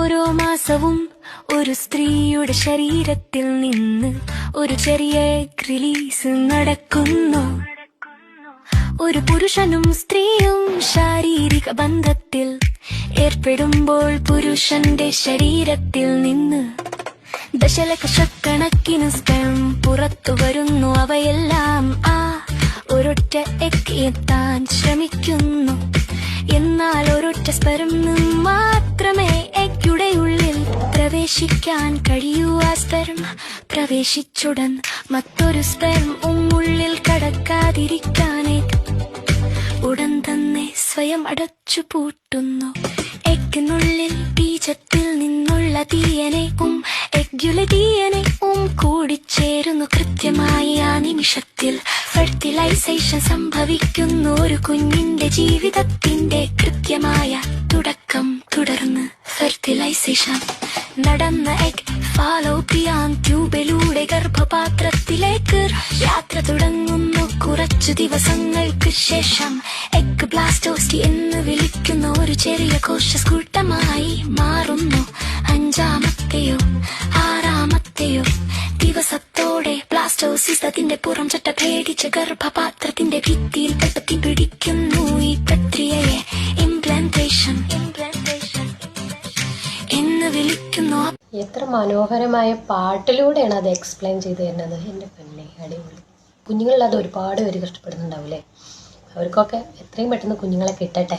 ഓരോ മാസവും ഒരു സ്ത്രീയുടെ ശരീരത്തിൽ നിന്ന് ഒരു ചെറിയ റിലീസ് നടക്കുന്നു. ഒരു പുരുഷനും സ്ത്രീയും ശാരീരിക ബന്ധത്തിൽ ഏർപ്പെടുമ്പോൾ പുരുഷന്റെ ശരീരത്തിൽ നിന്ന് ദശലക്ഷക്കണക്കിന് സ്പെം പുറത്തു വരുന്നു. അവയെല്ലാം ഒരൊറ്റ എഗ് എത്താൻ ശ്രമിക്കുന്നു. എന്നാൽ ഒരൊറ്റ സ്പെർം മാത്രമേ എഗ്ഗുടെ ഉള്ളിൽ പ്രവേശിക്കാൻ കഴിയൂ. ആ സ്പെർം പ്രവേശിച്ചുടൻ മറ്റൊരു സ്പെർം ഉള്ളിൽ കടക്കാതിരിക്കാൻ ഉടൻ തന്നെ സ്വയം അടച്ചു പൂട്ടുന്നു. എഗ്ഗിനുള്ളിൽ ബീജത്തിൽ നിന്നുള്ള DNA-യും എഗ്ഗിലെ DNA-യും കൂടിച്ചേരുന്നു. കൃത്യമായി ആ നിമിഷത്തിൽ ഫെർട്ടിലൈസേഷൻ സംഭവിക്കുന്നു. ഒരു കുഞ്ഞിന്റെ ജീവിതത്തിന്റെ കൃത്യമായ തുടക്കം. തുടർന്ന് ഫെർട്ടിലൈസേഷൻ നടന്ന എഗ് ഫാലോപ്പിയാൻ ട്യൂബിലൂടെ ഗർഭപാത്രത്തിലേക്ക് യാത്ര തുടങ്ങുന്നു. കുറച്ചു ദിവസങ്ങൾക്ക് ശേഷം എഗ് ബ്ലാസ്റ്റോസ്റ്റ് എന്ന് വിളിക്കുന്ന ഒരു ചെറിയ കോശകൂട്ടമായി മാറുന്നു. 5-ാമത്തെയോ 6-ാമത്തെയോ ദിവസത്തോടെ ബ്ലാസ്റ്റോസിസ് അതിന്റെ പുറം ചട്ട ഭേദിച്ച ഗർഭപാത്രത്തിന്റെ ഭിത്തിയിൽ പെട്ടെത്തി പിടിക്കുന്നു. ഈ പ്രക്രിയയെ ഇംപ്ലാന്റേഷൻ എന്ന് വിളിക്കുന്നു. എത്ര മനോഹരമായ പാട്ടിലൂടെയാണ് അത് എക്സ്പ്ലെയിൻ ചെയ്ത് തരുന്നത്. എൻ്റെ പെണ്ണെ, അടിപൊളി. കുഞ്ഞുങ്ങളിൽ അത് ഒരുപാട് പേര് കഷ്ടപ്പെടുന്നുണ്ടാവില്ലേ? അവർക്കൊക്കെ എത്രയും പെട്ടെന്ന് കുഞ്ഞുങ്ങളെ കിട്ടട്ടെ.